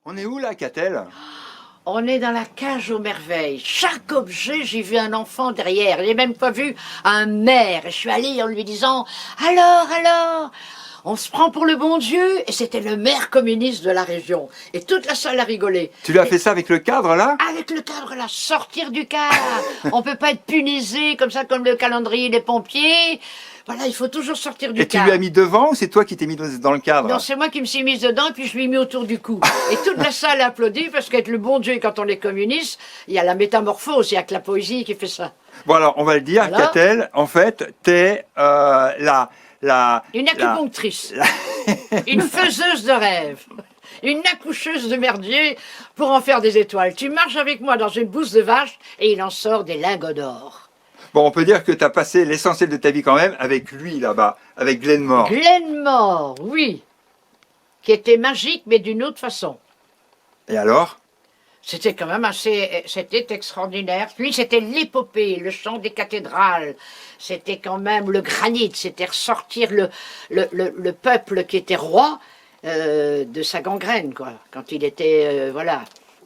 On est où là, Catel? On est dans la cage aux merveilles. Chaque objet, j'ai vu un enfant derrière. J'ai même pas vu un maire. Et je suis allée en lui disant « Alors, on se prend pour le bon Dieu ?» Et c'était le maire communiste de la région. Et toute la salle a rigolé. Tu lui as fait ça avec le cadre là? Avec le cadre là, sortir du cadre. On peut pas être punisé comme ça, comme le calendrier des pompiers. Voilà, il faut toujours sortir du Et tu cadre. lui as mis devant ou c'est toi qui t'es mis dans le cadre? Non, c'est moi qui me suis mise dedans et puis je lui ai mis autour du cou. Et toute la salle a applaudi parce qu'être le bon Dieu quand on est communiste, il y a la métamorphose, il y a que la poésie qui fait ça. Bon alors, on va le dire, Voilà. Catel, en fait, t'es Une acupunctrice, une faiseuse de rêves, une accoucheuse de merdier pour en faire des étoiles. Tu marches avec moi dans une bouse de vache et il en sort des lingots d'or. Bon, on peut dire que tu as passé l'essentiel de ta vie quand même avec lui là-bas, avec Glenmore. Glenmore, oui, qui était magique mais d'une autre façon. Et alors? C'était quand même c'était extraordinaire. Puis c'était l'épopée, le chant des cathédrales. C'était quand même le granit. C'était ressortir le peuple qui était roi de sa gangrène, quoi. Quand il était, voilà.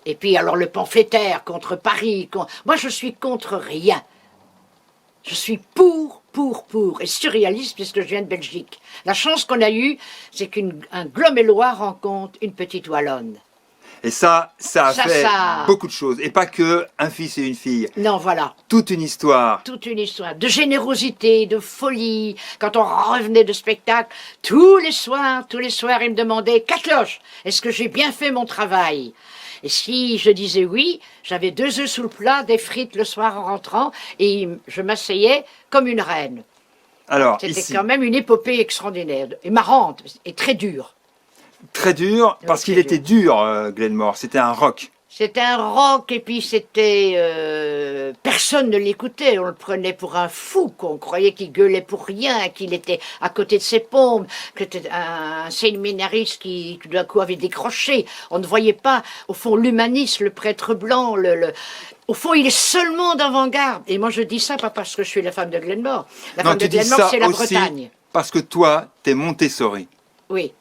Et puis alors le pamphlétaire contre Paris. Moi je suis contre rien. Je suis pour, et surréaliste puisque je viens de Belgique. La chance qu'on a eue, c'est qu'un Glomélois rencontre une petite Wallonne. Et ça a fait beaucoup de choses. Et pas que un fils et une fille. Non, voilà. Toute une histoire. Toute une histoire de générosité, de folie. Quand on revenait de spectacle, tous les soirs, il me demandait « Catloche, est-ce que j'ai bien fait mon travail ?» Et si je disais oui, j'avais 2 œufs sous le plat, des frites le soir en rentrant, et je m'asseyais comme une reine. Alors, c'était ici, quand même une épopée extraordinaire, et marrante, et très dure. très dur, parce qu'il était dur, Glenmore. C'était un rock. C'était un rock, et puis c'était... personne ne l'écoutait, on le prenait pour un fou, qu'on croyait qu'il gueulait pour rien, qu'il était à côté de ses pompes, que c'était un séminariste qui tout d'un coup avait décroché. On ne voyait pas, au fond, l'humaniste, le prêtre blanc, Au fond, il est seulement d'avant-garde. Et moi, je dis ça pas parce que je suis la femme de Glenmore. La femme de Glenmore, c'est la Bretagne. Parce que toi, t'es Montessori. Oui.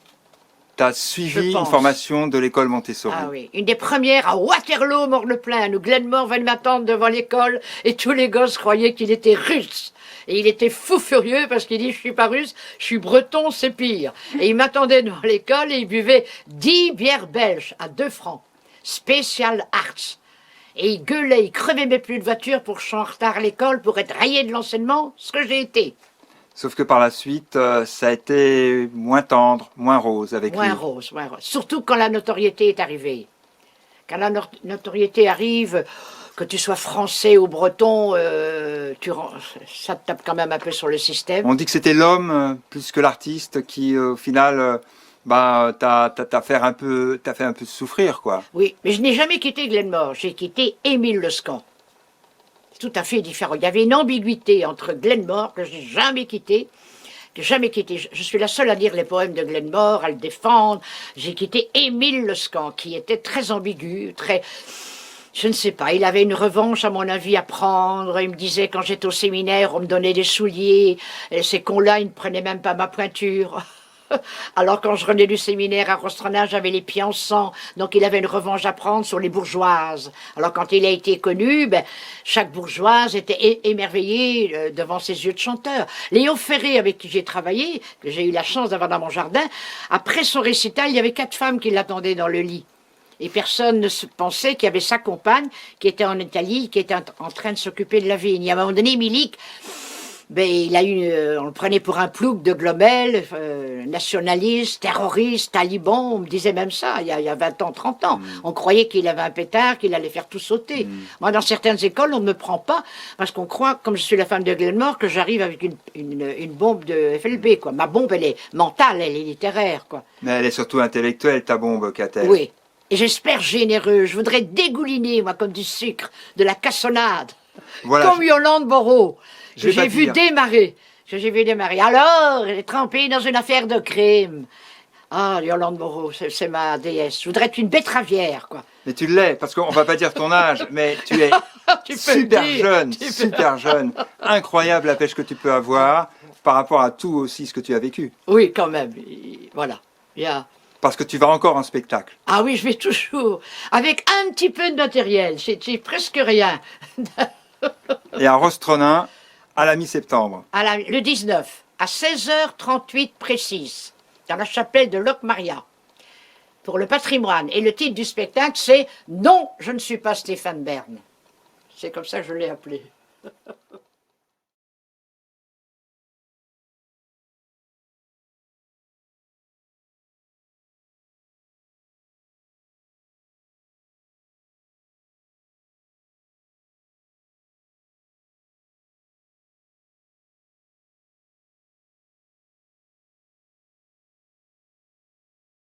Tu as suivi une formation de l'école Montessori. Ah oui, une des premières à Waterloo, Morne-le-Plain, où Glenmore venait m'attendre devant l'école et tous les gosses croyaient qu'il était russe. Et il était fou furieux parce qu'il dit « Je suis pas russe, je suis breton, c'est pire ». Et il m'attendait devant l'école et il buvait 10 bières belges à 2 francs. Special Arts. Et il gueulait, il crevait mes pneus de voiture pour que je sois en retard à l'école, pour être rayé de l'enseignement, ce que j'ai été. Sauf que par la suite, ça a été moins tendre, moins rose avec lui. Moins rose. Surtout quand la notoriété est arrivée. Quand la notoriété arrive, que tu sois français ou breton, ça te tape quand même un peu sur le système. On dit que c'était l'homme plus que l'artiste qui, au final, t'a fait un peu souffrir, quoi. Oui, mais je n'ai jamais quitté Glenmore. J'ai quitté Émile Lescan. Tout à fait différent. Il y avait une ambiguïté entre Glenmore, que je n'ai jamais quitté, Je suis la seule à lire les poèmes de Glenmore, à le défendre. J'ai quitté Émile Lescan, qui était très ambigu, très... Je ne sais pas, il avait une revanche, à mon avis, à prendre. Il me disait, quand j'étais au séminaire, on me donnait des souliers. Et ces cons-là, ils ne prenaient même pas ma pointure. Alors quand je revenais du séminaire à Rostrana, j'avais les pieds en sang, donc il avait une revanche à prendre sur les bourgeoises. Alors quand il a été connu, chaque bourgeoise était émerveillée devant ses yeux de chanteur. Léo Ferré, avec qui j'ai travaillé, que j'ai eu la chance d'avoir dans mon jardin, après son récital, il y avait 4 femmes qui l'attendaient dans le lit. Et personne ne pensait qu'il y avait sa compagne qui était en Italie, qui était en train de s'occuper de la vigne. Et à un moment donné, Milik... on le prenait pour un plouc de Glomel, nationaliste, terroriste, taliban, on me disait même ça, il y a 20 ans, 30 ans. On croyait qu'il avait un pétard, qu'il allait faire tout sauter. Moi, dans certaines écoles, on ne me prend pas, parce qu'on croit, comme je suis la femme de Glenmore, que j'arrive avec une bombe de FLB, quoi. Ma bombe, elle est mentale, elle est littéraire, quoi. Mais elle est surtout intellectuelle, ta bombe, Catel. Oui, et j'espère généreuse. Je voudrais dégouliner, moi, comme du sucre, de la cassonade, voilà, comme Yolande Moreau. Que j'ai vu démarrer. Alors, elle est trempée dans une affaire de crime. Ah, Yolande Moreau, c'est ma déesse. Je voudrais être une betteravière, quoi. Mais tu l'es, parce qu'on va pas dire ton âge, mais tu es super jeune. Incroyable la pêche que tu peux avoir par rapport à tout aussi ce que tu as vécu. Oui, quand même. Voilà. Parce que tu vas encore en spectacle. Ah oui, je vais toujours, avec un petit peu de matériel, c'est presque rien. Et à Rostronin, à la mi-septembre. Le 19, à 16h38 précise, dans la chapelle de Locmaria, pour le patrimoine. Et le titre du spectacle, c'est « Non, je ne suis pas Stéphane Bern ». C'est comme ça que je l'ai appelé.